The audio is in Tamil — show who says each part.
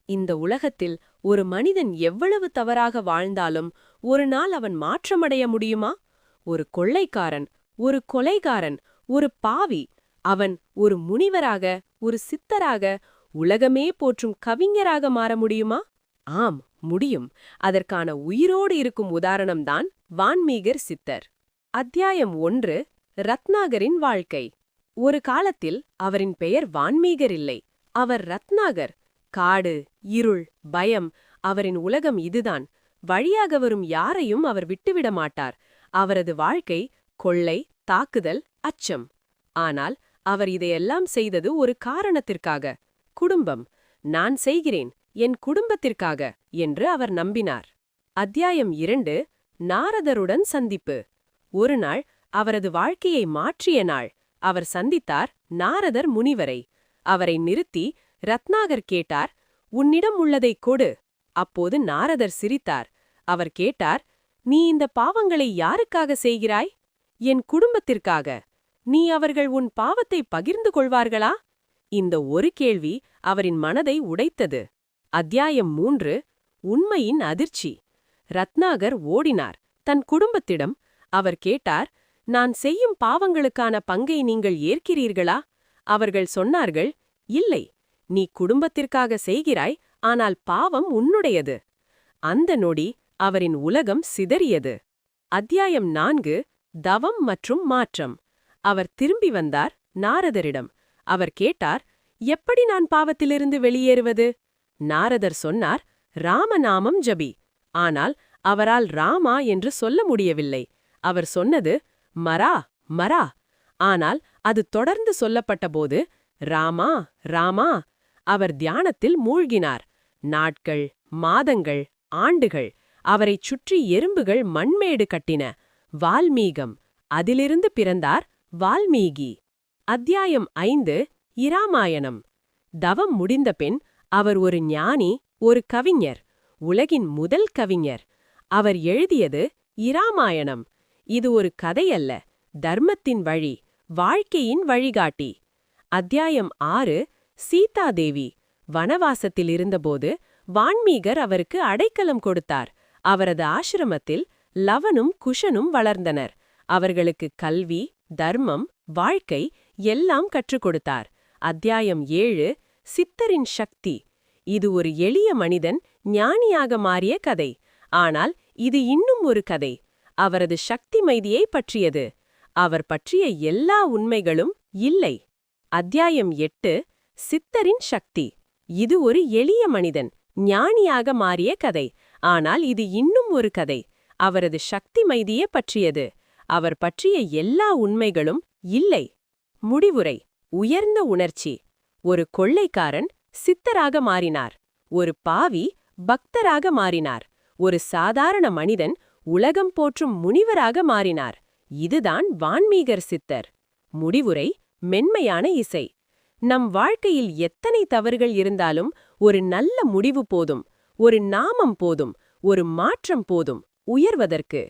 Speaker 1: இந்த உலகத்தில் ஒரு மனிதன் எவ்வளவு தவறாக வாழ்ந்தாலும் ஒரு நாள் அவன் மாற்றமடைய முடியுமா? ஒரு கொள்ளைக்காரன், ஒரு கொலைகாரன், ஒரு பாவி, அவன் ஒரு முனிவராக, ஒரு சித்தராக, உலகமே போற்றும் கவிஞராக மாற முடியுமா? ஆம், முடியும். அதற்கான உயிரோடு இருக்கும் உதாரணம்தான் வான்மீகர் சித்தர். அத்தியாயம் 1. ரத்னாகரின் வாழ்க்கை. ஒரு காலத்தில் அவரின் பெயர் வான்மீகர் இல்லை, அவர் ரத்னாகர். காடு, இருள், பயம், அவரின் உலகம் இதுதான். வழியாக வரும் யாரையும் அவர் விட்டுவிட மாட்டார். அவரது வாழ்க்கை கொள்ளை, தாக்குதல், அச்சம். ஆனால் அவர் இதையெல்லாம் செய்தது ஒரு காரணத்திற்காக. குடும்பம். நான் செய்கிறேன், என் குடும்பத்திற்காக என்று அவர் நம்பினார். அத்தியாயம் 2. நாரதருடன் சந்திப்பு. ஒரு நாள் அவரது வாழ்க்கையை மாற்றிய நாள். அவர் சந்தித்தார் நாரதர் முனிவரை. அவரை நிறுத்தி ரத்னாகர் கேட்டார், உன்னிடம் உள்ளதைக் கொடு. அப்போது நாரதர் சிரித்தார். அவர் கேட்டார், நீ இந்த பாவங்களை யாருக்காக செய்கிறாய்? என் குடும்பத்திற்காக. நீ அவர்கள் உன் பாவத்தை பகிர்ந்து கொள்வார்களா? இந்த ஒரு கேள்வி அவரின் மனதை உடைத்தது. அத்தியாயம் 3. உண்மையின் அதிர்ச்சி. ரத்னாகர் ஓடினார் தன் குடும்பத்திடம். அவர் கேட்டார், நான் செய்யும் பாவங்களுக்கான பங்கை நீங்கள் ஏற்கிறீர்களா? அவர்கள் சொன்னார்கள், இல்லை, நீ குடும்பத்திற்காக செய்கிறாய், ஆனால் பாவம் உன்னுடையது. அந்த நொடி அவரின் உலகம் சிதறியது. அத்தியாயம் 4. தவம் மற்றும் மாற்றம். அவர் திரும்பி வந்தார் நாரதரிடம். அவர் கேட்டார், எப்படி நான் பாவத்திலிருந்து வெளியேறுவது? நாரதர் சொன்னார், ராமநாமம் ஜபி. ஆனால் அவரால் ராமா என்று சொல்ல முடியவில்லை. அவர் சொன்னது மரா மரா. ஆனால் அது தொடர்ந்து சொல்லப்பட்டபோது ராமா ராமா. அவர் தியானத்தில் மூழ்கினார். நாட்கள், மாதங்கள், ஆண்டுகள். அவரைச் சுற்றி எறும்புகள் மண்மேடு கட்டின. வால்மீகம். அதிலிருந்து பிறந்தார் வால்மீகி. அத்தியாயம் 5. இராமாயணம். தவம் முடிந்தபின் அவர் ஒரு ஞானி, ஒரு கவிஞர், உலகின் முதல் கவிஞர். அவர் எழுதியது இராமாயணம். இது ஒரு கதையல்ல, தர்மத்தின் வழி, வாழ்க்கையின் வழிகாட்டி. அத்தியாயம் 6. சீதாதேவி. வனவாசத்தில் இருந்தபோது வான்மீகர் அவருக்கு அடைக்கலம் கொடுத்தார். அவரது ஆசிரமத்தில் லவனும் குஷனும் வளர்ந்தனர். அவர்களுக்கு கல்வி, தர்மம், வாழ்க்கை எல்லாம் கற்றுக் கொடுத்தார். அத்தியாயம் 7. சித்தரின் சக்தி. இது ஒரு எளிய மனிதன் ஞானியாக மாறிய கதை. ஆனால் இது இன்னும் ஒரு கதை. அவரது சக்தி மைதியை பற்றியது. அவர் பற்றிய எல்லா உண்மைகளும் இல்லை. அத்தியாயம் 8. சித்தரின் சக்தி. இது ஒரு எளிய மனிதன் ஞானியாக மாறிய கதை. ஆனால் இது இன்னும் ஒரு கதை. அவரது சக்தி மைதியை பற்றியது. அவர் பற்றிய எல்லா உண்மைகளும் இல்லை. முடிவுரை. உயர்ந்த உணர்ச்சி. ஒரு கொள்ளைக்காரன் சித்தராக மாறினார். ஒரு பாவி பக்தராக மாறினார். ஒரு சாதாரண மனிதன் உலகம் போற்றும் முனிவராக மாறினார். இதுதான் வான்மீகர் சித்தர். முடிவுரை. மென்மையான இசை. நம் வாழ்க்கையில் எத்தனை தவறுகள் இருந்தாலும் ஒரு நல்ல முடிவு போதும், ஒரு நாமம் போதும், ஒரு மாற்றம் போதும் உயர்வதற்கு.